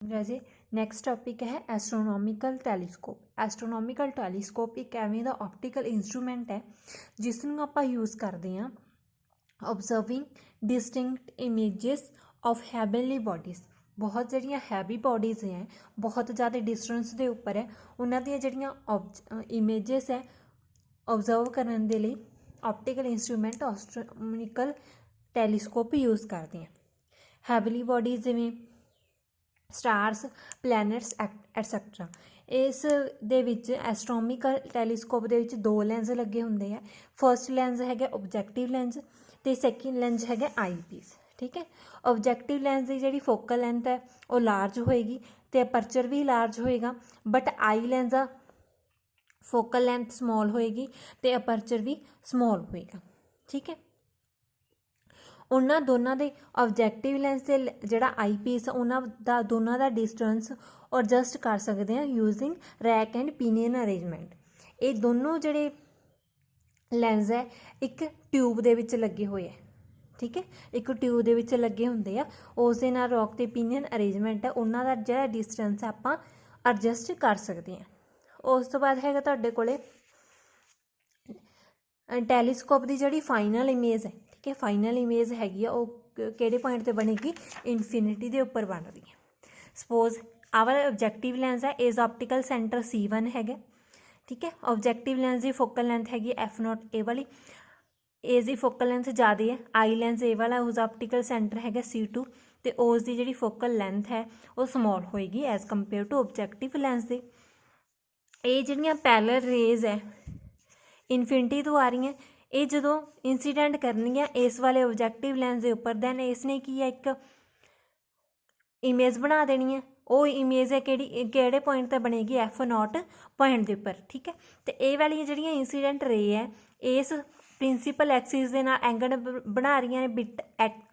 ਰਾਜੇ next topic ਹੈ ਐਸਟਰੋਨੋਮੀਕਲ telescope. ਐਸਟਰੋਨੋਮੀਕਲ telescope ਇੱਕ ਐਵੇਂ ਦਾ ਆਪਟੀਕਲ ਇੰਸਟਰੂਮੈਂਟ ਹੈ ਜਿਸ ਨੂੰ ਆਪਾਂ ਯੂਜ਼ ਕਰਦੇ ਹਾਂ observing distinct images of heavenly bodies. ਬਹੁਤ ਜਿਹੜੀਆਂ ਹੈਵੀ ਬੋਡੀਜ਼ ਹੈ, ਬਹੁਤ ਜ਼ਿਆਦਾ ਡਿਸਟੈਂਸ ਦੇ ਉੱਪਰ ਹੈ, ਉਹਨਾਂ ਦੀਆਂ ਜਿਹੜੀਆਂ ਇਮੇਜਸ ਹੈ ਓਬਜ਼ਰਵ ਕਰਨ ਦੇ ਲਈ ਆਪਟੀਕਲ ਇੰਸਟਰੂਮੈਂਟ ਐਸਟਰੋਨੋਮੀਕਲ ਟੈਲੀਸਕੋਪ ਯੂਜ਼ ਕਰਦੇ ਹਾਂ। ਹੈਵਲੀ ਬੋਡੀਜ਼ ਜਿਵੇਂ ਸਟਾਰਸ, ਪਲੈਨਟਸ ਐਟਸੈਟਰਾ। ਇਸ ਦੇ ਵਿੱਚ ਐਸਟਰੋਨੋਮੀਕਲ ਟੈਲੀਸਕੋਪ ਦੇ ਵਿੱਚ ਦੋ ਲੈਂਸ ਲੱਗੇ ਹੁੰਦੇ ਆ। ਫਸਟ ਲੈਂਸ ਹੈਗਾ ਓਬਜੈਕਟਿਵ ਲੈਂਸ ਅਤੇ ਸੈਕਿੰਡ ਲੈਂਸ ਹੈਗਾ ਆਈ ਪੀਸ। ਠੀਕ ਹੈ, ਓਬਜੈਕਟਿਵ ਲੈਂਸ ਦੀ ਜਿਹੜੀ ਫੋਕਲ ਲੈਂਥ ਹੈ ਉਹ ਲਾਰਜ ਹੋਏਗੀ ਅਤੇ ਅਪਰਚਰ ਵੀ ਲਾਰਜ ਹੋਏਗਾ, but I lens the focal length small ਹੋਏਗੀ ਅਤੇ ਅਪਰਚਰ ਵੀ ਸਮੋਲ ਹੋਏਗਾ। ਠੀਕ ਹੈ, ਉਹਨਾਂ ਦੋਨਾਂ ਦੇ ਓਬਜੈਕਟਿਵ ਲੈਂਸ ਅਤੇ ਜਿਹੜਾ ਆਈ ਪੀਸ ਉਹਨਾਂ ਦਾ ਦੋਨਾਂ ਦਾ ਡਿਸਟੈਂਸ ਐਡਜਸਟ ਕਰ ਸਕਦੇ ਹਾਂ ਯੂਜ਼ਿੰਗ ਰੈਕ ਐਂਡ ਪੀਨੀਅਨ ਅਰੇਂਜਮੈਂਟ। ਇਹ ਦੋਨੋਂ ਜਿਹੜੇ ਲੈਂਸ ਹੈ ਇੱਕ ਟਿਊਬ ਦੇ ਵਿੱਚ ਲੱਗੇ ਹੋਏ ਹੈ। ਠੀਕ ਹੈ, ਇੱਕ ਟਿਊਬ ਦੇ ਵਿੱਚ ਲੱਗੇ ਹੁੰਦੇ ਆ, ਉਸ ਦੇ ਨਾਲ ਰੌਕ ਅਤੇ ਪੀਨੀਅਨ ਅਰੇਂਜਮੈਂਟ ਹੈ, ਉਹਨਾਂ ਦਾ ਜਿਹੜਾ ਡਿਸਟੈਂਸ ਆਪਾਂ ਐਡਜਸਟ ਕਰ ਸਕਦੇ ਹਾਂ। ਉਸ ਤੋਂ ਬਾਅਦ ਹੈਗਾ ਤੁਹਾਡੇ ਕੋਲੇ ਟੈਲੀਸਕੋਪ ਦੀ ਜਿਹੜੀ ਫਾਈਨਲ ਇਮੇਜ ਹੈ। ਠੀਕ ਹੈ, ਫਾਈਨਲ ਇਮੇਜ ਹੈਗੀ ਆ ਉਹ ਕਿਹੜੇ ਪੁਆਇੰਟ 'ਤੇ ਬਣੇਗੀ? ਇਨਫਿਨਿਟੀ ਦੇ ਉੱਪਰ ਬਣ ਰਹੀ ਹੈ। ਸਪੋਜ਼ ਆਵਰ ਓਬਜੈਕਟਿਵ ਲੈਂਸ ਹੈ ਇਜ਼ ਆਪਟੀਕਲ ਸੈਂਟਰ C1 ਹੈਗਾ। ਠੀਕ ਹੈ, ਓਬਜੈਕਟਿਵ ਲੈਂਸ ਦੀ ਫੋਕਲ ਲੈਂਥ ਹੈਗੀ F0 ਇਹ ਵਾਲੀ, ਇਸ ਦੀ ਫੋਕਲ ਲੈਂਥ ਜ਼ਿਆਦਾ ਹੈ। ਆਈ ਲੈਂਸ ਇਹ ਵਾਲਾ ਉਸ ਆਪਟੀਕਲ ਸੈਂਟਰ ਹੈਗਾ C2 ਅਤੇ ਉਸ ਦੀ ਜਿਹੜੀ ਫੋਕਲ ਲੈਂਥ ਹੈ ਉਹ ਸਮੋਲ ਹੋਏਗੀ as compare to objective lens ਦੇ। ਇਹ ਜਿਹੜੀਆਂ ਪੈਰਲਲ ਰੇਜ਼ ਹੈ ਇਨਫਿਨਿਟੀ ਤੋਂ ਆ ਰਹੀਆਂ, ਇਹ ਜਦੋਂ ਇੰਸੀਡੈਂਟ ਕਰਨੀਆਂ ਇਸ ਵਾਲੇ ਓਬਜੈਕਟਿਵ ਲੈਂਸ ਦੇ ਉੱਪਰ, ਦੈਨ ਇਸ ਨੇ ਕੀ ਹੈ ਇੱਕ ਇਮੇਜ ਬਣਾ ਦੇਣੀ ਹੈ। ਉਹ ਇਮੇਜ ਹੈ ਕਿਹੜੇ ਪੁਆਇੰਟ 'ਤੇ ਬਣੇਗੀ? F0 ਪੁਆਇੰਟ ਦੇ ਉੱਪਰ। ਠੀਕ ਹੈ, ਅਤੇ ਇਹ ਵਾਲੀਆਂ ਜਿਹੜੀਆਂ ਇੰਸੀਡੈਂਟ ਰੇ ਹੈ ਇਸ ਪ੍ਰਿੰਸੀਪਲ ਐਕਸਿਸ ਦੇ ਨਾਲ ਐਂਗਲ ਬਣਾ ਰਹੀਆਂ ਨੇ ਬਿਟ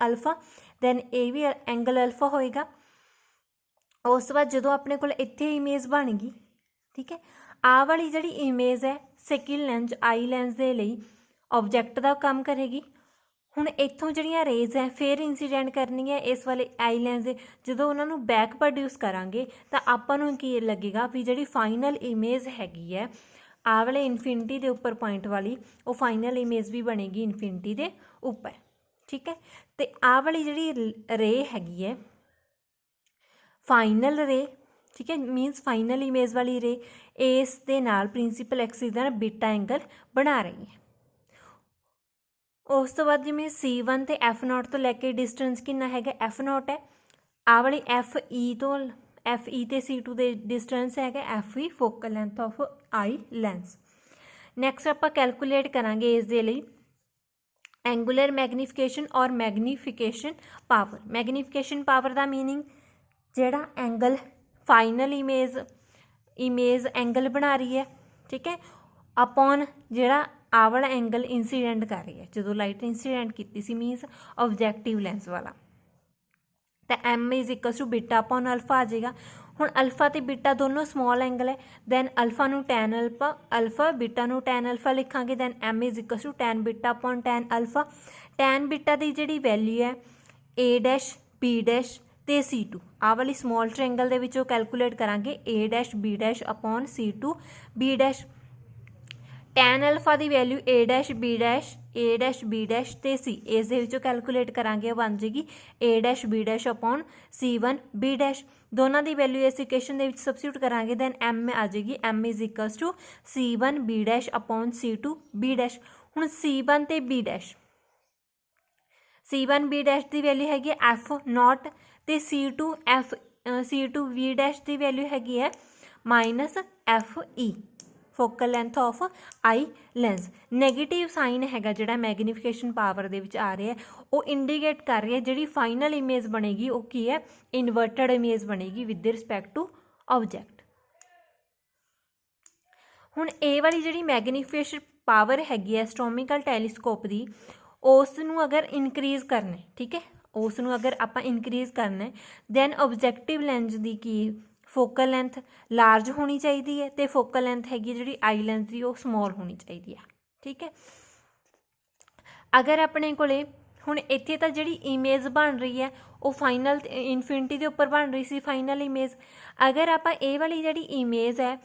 ਅਲਫਾ, ਦੈਨ ਇਹ ਵੀ ਐਂਗਲ ਅਲਫਾ ਹੋਏਗਾ। ਉਸ ਤੋਂ ਬਾਅਦ ਜਦੋਂ ਆਪਣੇ ਕੋਲ ਇੱਥੇ ਇਮੇਜ ਬਣ ਗਈ, ਠੀਕ ਹੈ, ਆਹ ਵਾਲੀ ਜਿਹੜੀ ਇਮੇਜ ਹੈ ਸੈਕਿੰਡ ਲੈਂਸ ਆਈ ਲੈਂਸ ਦੇ ਲਈ ਆਬਜੈਕਟ ਦਾ ਕੰਮ ਕਰੇਗੀ। ਹੁਣ ਇੱਥੋਂ ਜਿਹੜੀਆਂ ਰੇਜ਼ ਹੈ ਫਿਰ ਇੰਸੀਡੈਂਟ ਕਰਨੀਆਂ ਇਸ ਵਾਲੇ ਆਈ ਲੈਂਸ ਦੇ, ਜਦੋਂ ਉਹਨਾਂ ਨੂੰ ਬੈਕ ਪ੍ਰੋਡਿਊਸ ਕਰਾਂਗੇ ਤਾਂ ਆਪਾਂ ਨੂੰ ਕੀ ਲੱਗੇਗਾ ਵੀ ਜਿਹੜੀ ਫਾਈਨਲ ਇਮੇਜ ਹੈਗੀ ਹੈ ਆਹ ਵਾਲੇ ਇਨਫਿਨਿਟੀ ਦੇ ਉੱਪਰ ਪੁਆਇੰਟ ਵਾਲੀ, ਉਹ ਫਾਈਨਲ ਇਮੇਜ ਵੀ ਬਣੇਗੀ ਇਨਫਿਨਿਟੀ ਦੇ ਉੱਪਰ। ਠੀਕ ਹੈ, ਅਤੇ ਆਹ ਵਾਲੀ ਜਿਹੜੀ ਰੇ ਹੈਗੀ ਹੈ ਫਾਈਨਲ ਰੇ, ਠੀਕ ਹੈ, ਮੀਨਸ ਫਾਈਨਲ ਇਮੇਜ ਵਾਲੀ ਰੇ ਇਸ ਦੇ ਨਾਲ ਪ੍ਰਿੰਸੀਪਲ ਐਕਸਿਸ ਦਾ ਬੀਟਾ ਐਂਗਲ ਬਣਾ ਰਹੀ ਹੈ। ਉਸ ਤੋਂ ਬਾਅਦ ਜਿਵੇਂ C1 ਅਤੇ F0 ਤੋਂ ਲੈ ਕੇ ਡਿਸਟੈਂਸ ਕਿੰਨਾ ਹੈਗਾ? F0 ਹੈ। ਆਹ ਵਾਲੀ FE ਤੋਂ FE ਅਤੇ C2 ਦੇ ਡਿਸਟੈਂਸ ਹੈਗਾ FE focal length of I lens. Next ਆਪਾਂ ਕੈਲਕੂਲੇਟ ਕਰਾਂਗੇ ਇਸ ਦੇ ਲਈ ਐਂਗੂਲਰ ਮੈਗਨੀਫਿਕੇਸ਼ਨ ਔਰ ਮੈਗਨੀਫਿਕੇਸ਼ਨ ਪਾਵਰ। ਮੈਗਨੀਫਿਕੇਸ਼ਨ ਪਾਵਰ ਦਾ ਮੀਨਿੰਗ ਜਿਹੜਾ ਐਂਗਲ ਫਾਈਨਲ ਇਮੇਜ ਐਂਗਲ ਬਣਾ ਰਹੀ ਹੈ, ਠੀਕ ਹੈ, ਅਪੋਨ ਜਿਹੜਾ ਆਹ ਵਾਲਾ ਐਂਗਲ ਇੰਸੀਡੈਂਟ ਕਰ ਰਹੀ ਹੈ ਜਦੋਂ ਲਾਈਟ ਇੰਸੀਡੈਂਟ ਕੀਤੀ ਸੀ, ਮੀਨਸ ਓਬਜੈਕਟਿਵ ਲੈਂਸ ਵਾਲਾ, ਤਾਂ M is equal to beta upon alpha ਆ ਜਾਏਗਾ। ਹੁਣ ਅਲਫਾ ਅਤੇ ਬੀਟਾ ਦੋਨੋਂ ਸਮੋਲ ਐਂਗਲ ਹੈ, ਦੈਨ ਅਲਫਾ ਨੂੰ ਟੈਨ ਅਲਫਾ ਬੀਟਾ ਨੂੰ ਟੈਨ ਅਲਫਾ ਲਿਖਾਂਗੇ, then M is equal to tan beta upon tan alpha. Tan beta ਦੀ ਜਿਹੜੀ ਵੈਲਿਊ ਹੈ A ਡੈਸ਼ B ਡੈਸ਼ ਅਤੇ C2, ਆਹ ਵਾਲੀ ਸਮੋਲ ਟ੍ਰਾਇੰਗਲ ਦੇ ਵਿੱਚੋਂ ਕੈਲਕੂਲੇਟ ਕਰਾਂਗੇ A dash B dash upon C2 B dash. Tan alpha ਦੀ value A dash B dash ਅਤੇ C, ਇਸ ਦੇ ਵਿੱਚੋਂ ਕੈਲਕੂਲੇਟ ਕਰਾਂਗੇ ਬਣ ਜਾਏਗੀ A dash B dash upon C1 B dash. ਦੋਨਾਂ ਦੀ ਵੈਲਿਊ ਇਸ ਇਕੁਏਸ਼ਨ ਦੇ ਵਿੱਚ ਸਬਸਟੀਟਿਊਟ ਕਰਾਂਗੇ, ਦੈਨ M ਆ ਜਾਏਗੀ M is equal to C1 B dash upon C2 B dash. ਹੁਣ C1 ਅਤੇ B dash, C1 B dash ਦੀ ਵੈਲਿਊ ਹੈਗੀ ਹੈ F0 ਅਤੇ C2 B ਡੈਸ਼ ਦੀ ਵੈਲਿਊ ਹੈਗੀ ਹੈ minus FE focal length of I lens. Negative sign ਹੈਗਾ ਜਿਹੜਾ ਮੈਗਨੀਫਿਕੇਸ਼ਨ ਪਾਵਰ ਦੇ ਵਿੱਚ ਆ ਰਿਹਾ, ਉਹ ਇੰਡੀਕੇਟ ਕਰ ਰਿਹਾ ਜਿਹੜੀ ਫਾਈਨਲ ਇਮੇਜ ਬਣੇਗੀ ਉਹ ਕੀ ਹੈ? ਇਨਵਰਟਡ ਇਮੇਜ ਬਣੇਗੀ ਵਿਦ ਰਿਸਪੈਕਟ ਟੂ ਆਬਜੈਕਟ। ਹੁਣ ਇਹ ਵਾਲੀ ਜਿਹੜੀ ਮੈਗਨੀਫਿਕੇਸ਼ਨ ਪਾਵਰ ਹੈਗੀ ਹੈ ਐਸਟਰੋਨੋਮੀਕਲ ਟੈਲੀਸਕੋਪ ਦੀ, ਉਸ ਨੂੰ ਅਗਰ ਇਨਕਰੀਜ਼ ਕਰਨਾ, ਠੀਕ ਹੈ, ਉਸ ਨੂੰ ਅਗਰ ਆਪਾਂ ਇਨਕਰੀਜ਼ ਕਰਨਾ, ਦੈਨ ਓਬਜੈਕਟਿਵ ਲੈਂਸ ਦੀ ਕੀ ਫੋਕਲ ਲੈਂਥ ਲਾਰਜ ਹੋਣੀ ਚਾਹੀਦੀ ਹੈ ਅਤੇ ਫੋਕਲ ਲੈਂਥ ਹੈਗੀ ਜਿਹੜੀ ਆਈ ਲੈਂਸ ਦੀ ਉਹ ਸਮੋਲ ਹੋਣੀ ਚਾਹੀਦੀ ਹੈ। ਠੀਕ ਹੈ, ਅਗਰ ਆਪਣੇ ਕੋਲੇ ਹੁਣ ਇੱਥੇ ਤਾਂ ਜਿਹੜੀ ਇਮੇਜ ਬਣ ਰਹੀ ਹੈ ਉਹ ਫਾਈਨਲ ਇਨਫਿਨਿਟੀ ਦੇ ਉੱਪਰ ਬਣ ਰਹੀ ਸੀ ਫਾਈਨਲ ਇਮੇਜ। ਅਗਰ ਆਪਾਂ ਇਹ ਵਾਲੀ ਜਿਹੜੀ ਇਮੇਜ ਹੈ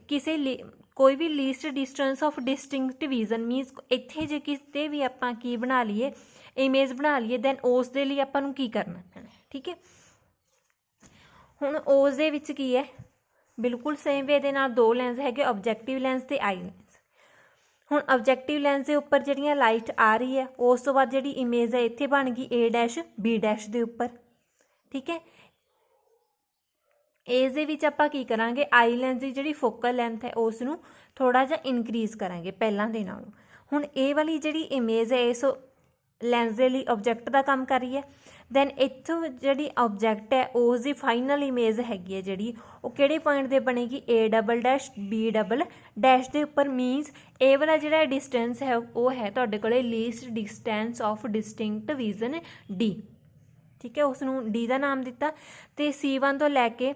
ਕਿਸੇ ਕੋਈ ਵੀ least distance of distinct vision means ਇੱਥੇ ਜੇ ਕਿਤੇ ਵੀ ਆਪਾਂ ਕੀ ਬਣਾ ਲਈਏ ਇਮੇਜ ਬਣਾ ਲਈਏ ਦੈਨ ਉਸ ਦੇ ਲਈ ਆਪਾਂ ਨੂੰ ਕੀ ਕਰਨਾ ਪੈਣਾ, ਠੀਕ ਹੈ। ਹੁਣ ਉਸ ਦੇ ਵਿੱਚ ਕੀ ਹੈ ਬਿਲਕੁਲ ਸੇਮ ਵੇ ਦੇ ਨਾਲ ਦੋ ਲੈਂਸ ਹੈਗੇ ਆਬਜੈਕਟਿਵ ਲੈਂਸ ਤੇ ਆਈ ਲੈਂਸ। ਹੁਣ ਆਬਜੈਕਟਿਵ ਲੈਂਸ ਦੇ ਉੱਪਰ ਜਿਹੜੀਆਂ ਲਾਈਟ ਆ ਰਹੀ ਹੈ ਉਸ ਤੋਂ ਬਾਅਦ ਜਿਹੜੀ ਇਮੇਜ ਹੈ ਇੱਥੇ ਬਣ ਗਈ A ਡੈਸ਼ B ਡੈਸ਼ ਦੇ ਉੱਪਰ, ਠੀਕ ਹੈ। ਇਸ ਦੇ ਵਿੱਚ ਆਪਾਂ ਕੀ ਕਰਾਂਗੇ ਆਈ ਲੈਂਸ ਦੀ ਜਿਹੜੀ ਫੋਕਲ ਲੈਂਥ ਹੈ ਉਸ ਨੂੰ ਥੋੜ੍ਹਾ ਜਿਹਾ ਇਨਕਰੀਜ਼ ਕਰਾਂਗੇ ਪਹਿਲਾਂ ਦੇ ਨਾਲੋਂ। ਹੁਣ ਇਹ ਵਾਲੀ ਜਿਹੜੀ ਇਮੇਜ ਹੈ ਇਸ ਲੈਂਸ ਦੇ ਲਈ ਆਬਜੈਕਟ ਦਾ ਕੰਮ ਕਰ ਰਹੀ ਹੈ। ਦੈਨ ਇੱਥੋਂ ਜਿਹੜੀ ਆਬਜੈਕਟ ਹੈ ਉਸ ਦੀ ਫਾਈਨਲ ਇਮੇਜ ਹੈਗੀ ਹੈ ਜਿਹੜੀ ਉਹ ਕਿਹੜੇ ਪੁਆਇੰਟ 'ਤੇ ਬਣੇਗੀ A double dash B double dash ਦੇ ਉੱਪਰ। ਮੀਨਸ ਇਹ ਵਾਲਾ ਜਿਹੜਾ ਡਿਸਟੈਂਸ ਹੈ ਉਹ ਹੈ ਤੁਹਾਡੇ ਕੋਲ least distance of distinct vision D, ਠੀਕ ਹੈ। ਉਸ ਨੂੰ D ਦਾ ਨਾਮ ਦਿੱਤਾ ਅਤੇ C1 ਤੋਂ ਲੈ ਕੇ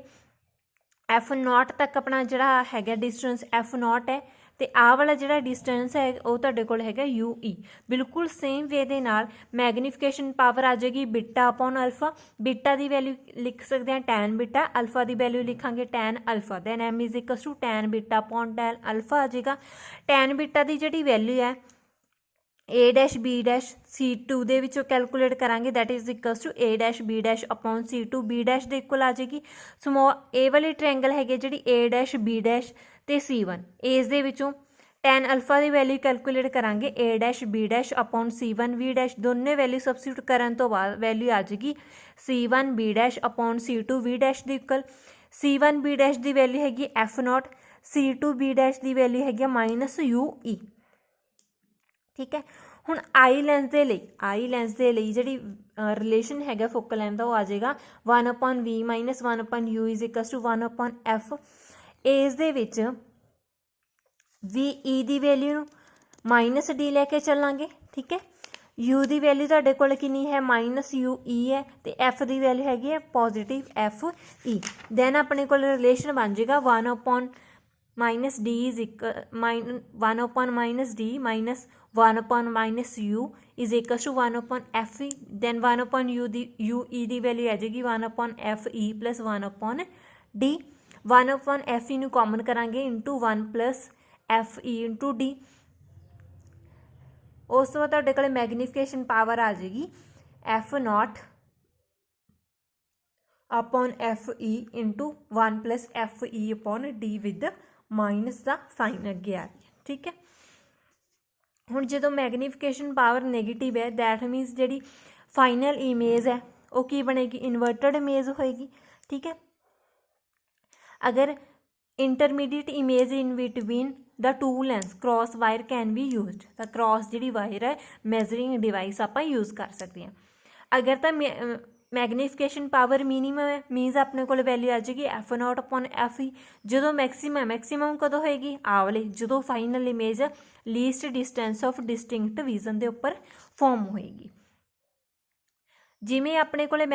F0 ਤੱਕ ਆਪਣਾ ਜਿਹੜਾ ਹੈਗਾ ਡਿਸਟੈਂਸ F0 ਹੈ ਅਤੇ ਆਹ ਵਾਲਾ ਜਿਹੜਾ ਡਿਸਟੈਂਸ ਹੈ ਉਹ ਤੁਹਾਡੇ ਕੋਲ ਹੈਗਾ UE। ਬਿਲਕੁਲ ਸੇਮ ਵੇ ਦੇ ਨਾਲ ਮੈਗਨੀਫਿਕੇਸ਼ਨ ਪਾਵਰ ਆ ਜਾਏਗੀ ਬੀਟਾ ਅਪੋਨ ਅਲਫਾ। ਬੀਟਾ ਦੀ ਵੈਲਿਊ ਲਿਖ ਸਕਦੇ ਹਾਂ ਟੈਨ ਬੀਟਾ, ਅਲਫਾ ਦੀ ਵੈਲਿਊ ਲਿਖਾਂਗੇ tan alpha. Then M is equal to tan beta upon tan alpha ਆ ਜਾਏਗਾ। ਟੈਨ ਬੀਟਾ ਦੀ ਜਿਹੜੀ ਵੈਲਿਊ ਹੈ A dash B dash C2 ਦੇ ਵਿੱਚੋਂ ਕੈਲਕੂਲੇਟ ਕਰਾਂਗੇ that is equal to A dash B dash upon C2 B dash ਦੇ equal ਆ ਜਾਏਗੀ। ਇਹ ਵਾਲੇ ਟ੍ਰਾਇੰਗਲ ਹੈਗੇ ਜਿਹੜੀ A ਡੈਸ਼ B ਡੈਸ਼ ਅਤੇ C1 ਇਸ ਦੇ ਵਿੱਚੋਂ ਟੈਨ ਅਲਫਾ ਦੀ ਵੈਲਿਊ ਕੈਲਕੂਲੇਟ ਕਰਾਂਗੇ A dash B dash upon C1 B dash. ਦੋਨੇ ਵੈਲਿਊ ਸਬਸਟੀਟਿਊਟ ਕਰਨ ਤੋਂ ਬਾਅਦ ਵੈਲਿਊ ਆ ਜਾਏਗੀ C1 B dash upon C2 B dash ਦੀ ਇਕੁਅਲ। C1 B ਡੈਸ਼ ਦੀ ਵੈਲਿਊ ਹੈਗੀ F0, C2 B ਡੈਸ਼ ਦੀ ਵੈਲਿਊ ਹੈਗੀ ਮਾਈਨਸ UE, ਠੀਕ ਹੈ। ਹੁਣ ਆਈ ਲੈਂਸ ਦੇ ਲਈ ਜਿਹੜੀ ਰਿਲੇਸ਼ਨ ਹੈਗਾ ਫੋਕਲ ਲੈਂਥ ਦਾ ਉਹ ਆ ਜਾਏਗਾ 1/V minus 1/U is equal to 1/F। ਇਸ ਦੇ ਵਿੱਚ VE ਦੀ ਵੈਲਿਊ ਨੂੰ ਮਾਈਨਸ D ਲੈ ਕੇ ਚੱਲਾਂਗੇ, ਠੀਕ ਹੈ। U ਦੀ ਵੈਲਿਊ ਤੁਹਾਡੇ ਕੋਲ ਕਿੰਨੀ ਹੈ ਮਾਈਨਸ UE ਹੈ ਅਤੇ F ਦੀ ਵੈਲਿਊ ਹੈਗੀ ਹੈ ਪੋਜ਼ੀਟਿਵ FE। ਦੈਨ ਆਪਣੇ ਕੋਲ ਰਿਲੇਸ਼ਨ ਬਣ ਜਾਏਗਾ 1/D is 1/-D minus 1/-U is equal to 1/FE। Then 1/UE ਦੀ ਵੈਲਿਊ ਆ ਜਾਏਗੀ 1/FE ਪਲਸ 1/D। 1/FE ਨੂੰ ਕਾਮਨ ਕਰਾਂਗੇ into 1 plus FE into D। ਉਸ ਤੋਂ ਬਾਅਦ ਤੁਹਾਡੇ ਕੋਲ ਮੈਗਨੀਫਿਕੇਸ਼ਨ ਪਾਵਰ ਆ ਜਾਏਗੀ F0 upon FE into 1 plus FE upon D with minus the sign ਅੱਗੇ ਆ ਰਿਹਾ, ਠੀਕ ਹੈ। ਹੁਣ ਜਦੋਂ ਮੈਗਨੀਫਿਕੇਸ਼ਨ ਪਾਵਰ ਨੈਗੇਟਿਵ ਹੈ ਦੈਟ ਮੀਨਸ ਜਿਹੜੀ ਫਾਈਨਲ ਇਮੇਜ ਹੈ ਉਹ ਕੀ ਬਣੇਗੀ ਇਨਵਰਟਡ ਇਮੇਜ ਹੋਏਗੀ, ਠੀਕ ਹੈ। ਅਗਰ intermediate image in between the two lens cross wire can be used, ਤਾਂ ਕ੍ਰੋਸ ਜਿਹੜੀ ਵਾਇਰ ਹੈ ਮੈਜ਼ਰਿੰਗ ਡਿਵਾਈਸ ਆਪਾਂ ਯੂਜ਼ ਕਰ ਸਕਦੇ ਹਾਂ। ਅਗਰ ਤਾਂ ਮੈਗਨੀਫਿਕੇਸ਼ਨ ਪਾਵਰ ਮਿਨੀਮਮ ਹੈ ਮੀਨਸ ਆਪਣੇ ਕੋਲ ਵੈਲਿਊ ਆ ਜਾਏਗੀ F0 ਅਪੋਨ FE। ਜਦੋਂ ਮੈਕਸੀਮਮ ਕਦੋਂ ਹੋਏਗੀ ਆਹ ਵਾਲੇ ਜਦੋਂ final image least distance of distinct vision ਦੇ ਉੱਪਰ ਫੋਰਮ ਹੋਏਗੀ। ਜਿਵੇਂ ਆਪਣੇ ਕੋਲ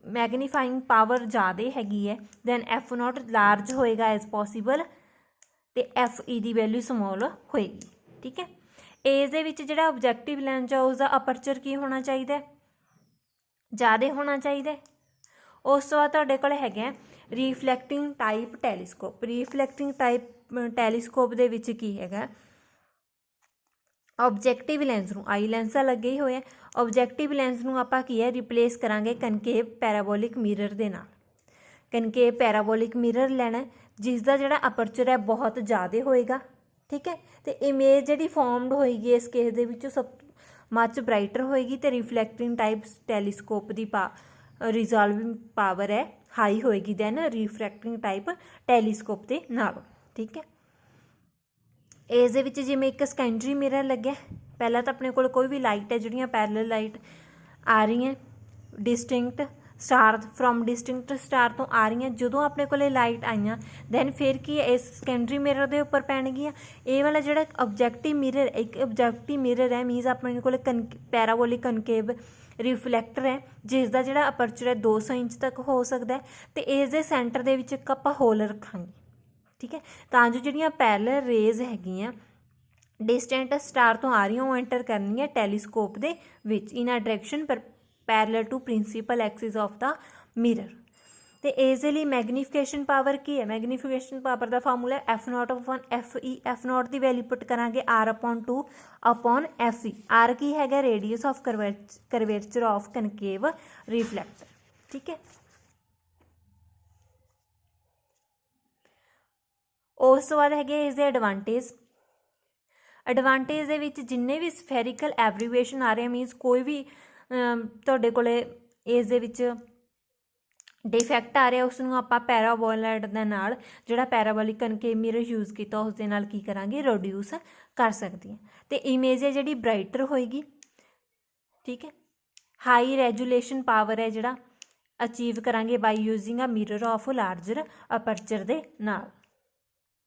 ਮੈਗਨੀਫਾਈਂਗ ਪਾਵਰ ਜ਼ਿਆਦਾ ਹੈਗੀ ਹੈ ਦੈਨ F0 ਲਾਰਜ ਹੋਏਗਾ ਐਜ਼ ਪੋਸੀਬਲ ਅਤੇ FE ਦੀ ਵੈਲਿਊ ਸਮੋਲ ਹੋਏਗੀ, ਠੀਕ ਹੈ। ਇਸ ਦੇ ਵਿੱਚ ਜਿਹੜਾ ਆਬਜੈਕਟਿਵ ਲੈਂਸ ਆ ਉਸਦਾ ਅਪਰਚਰ ਕੀ ਹੋਣਾ ਚਾਹੀਦਾ ਜ਼ਿਆਦਾ ਹੋਣਾ ਚਾਹੀਦਾ। ਉਸ ਤੋਂ ਬਾਅਦ ਤੁਹਾਡੇ ਕੋਲ ਹੈਗਾ ਰੀਫਲੈਕਟਿੰਗ ਟਾਈਪ ਟੈਲੀਸਕੋਪ। ਰੀਫਲੈਕਟਿੰਗ ਟਾਈਪ ਟੈਲੀਸਕੋਪ ਦੇ ਵਿੱਚ ਕੀ ਹੈਗਾ ਆਬਜੈਕਟਿਵ ਲੈਂਸ ਨੂੰ ਆਈ ਲੈਂਸ ਦਾ ਲੱਗੇ ਹੀ ਹੋਇਆ ਆਬਜੈਕਟਿਵ ਲੈਂਸ ਨੂੰ ਆਪਾਂ ਕੀ ਹੈ ਰਿਪਲੇਸ ਕਰਾਂਗੇ ਕਨਕੇਵ ਪੈਰਾਬੋਲਿਕ ਮਿਰਰ ਦੇ ਨਾਲ। ਕਨਕੇਵ ਪੈਰਾਬੋਲਿਕ ਮਿਰਰ ਲੈਣਾ ਜਿਸ ਦਾ ਜਿਹੜਾ ਅਪਰਚਰ ਹੈ ਬਹੁਤ ਜ਼ਿਆਦਾ ਹੋਏਗਾ, ਠੀਕ ਹੈ। ਅਤੇ ਇਮੇਜ ਜਿਹੜੀ ਫੋਰਮਡ ਹੋਏਗੀ ਇਸ ਕੇਸ ਦੇ ਵਿੱਚੋਂ ਸਭ ਮੱਚ ਬਰਾਈਟਰ ਹੋਏਗੀ ਅਤੇ ਰਿਫਲੈਕਟਿੰਗ ਟਾਈਪ ਟੈਲੀਸਕੋਪ ਦੀ ਰਿਜ਼ੋਲਵਿੰਗ ਪਾਵਰ ਹੈ ਹਾਈ ਹੋਏਗੀ ਦੈਨ ਰਿਫਰੈਕਟਿੰਗ ਟਾਈਪ ਟੈਲੀਸਕੋਪ ਦੇ ਨਾਲੋਂ, ਠੀਕ ਹੈ। ਇਸ ਦੇ ਵਿੱਚ ਜਿਵੇਂ ਇੱਕ ਸੈਕੰਡਰੀ ਮਿਰਰ ਲੱਗਿਆ ਪਹਿਲਾਂ ਤਾਂ ਆਪਣੇ ਕੋਲ ਕੋਈ ਵੀ ਲਾਈਟ ਹੈ ਜਿਹੜੀਆਂ ਪੈਰਲਲ ਲਾਈਟ ਆ ਰਹੀਆਂ distinct star from distinct star ਤੋਂ ਆ ਰਹੀਆਂ ਜਦੋਂ ਆਪਣੇ ਕੋਲ ਲਾਈਟ ਆਈਆਂ ਦੈਨ ਫਿਰ ਕੀ ਇਸ ਸੈਕੰਡਰੀ ਮਿਰਰ ਦੇ ਉੱਪਰ ਪੈਣਗੀਆਂ। ਇਹ ਵਾਲਾ ਜਿਹੜਾ ਆਬਜੈਕਟਿਵ ਮਿਰਰ ਇੱਕ ਆਬਜੈਕਟਿਵ ਮਿਰਰ ਹੈ ਮੀਨਸ ਆਪਣੇ ਕੋਲ ਪੈਰਾਬੋਲਿਕ ਕਨਕੇਵ ਰਿਫਲੈਕਟਰ ਹੈ ਜਿਸ ਦਾ ਜਿਹੜਾ ਅਪਰਚਰ ਹੈ 200 ਇੰਚ ਤੱਕ ਹੋ ਸਕਦਾ ਅਤੇ ਇਸ ਦੇ ਸੈਂਟਰ ਦੇ ਵਿੱਚ ਇੱਕ ਆਪਾਂ ਹੋਲ ਰੱਖਾਂਗੇ, ਠੀਕ ਹੈ, ਤਾਂ ਜੋ ਜਿਹੜੀਆਂ ਪੈਰਲਲ ਰੇਜ਼ ਹੈਗੀਆਂ डिस्टेंट स्टार तो आ रही हैं वो एंटर करनी है टैलीस्कोप दे विच in a direction parallel to principal axis of the mirror. तो इस लिए मैगनीफिकेशन पावर की है, मैगनीफिकेशन पावर का formula f not upon f e. F not की वैल्यू पुट करांगे r upon 2 upon f e. R की है radius of curvature of concave reflector, ठीक है। उस तो बाद है इस एडवांटेज। एडवांटेज दे विच जिन्ने भी स्फेरिकल एवरीवेशन आ रहे मीनस कोई भी तुहाडे कोले इस दे विच डिफैक्ट आ रहा उसनूं आपां पैराबोलाइड दे नाल जिहड़ा पैराबोलिक कनकेव मिरर यूज़ किया उस दे नाल की करांगे रिड्यूस कर सकती हैं। तो इमेज है जिहड़ी ब्राइटर होएगी, ठीक है। हाई रेजुलेशन पावर है जिहड़ा अचीव करांगे by using a mirror of larger aperture दे नाल।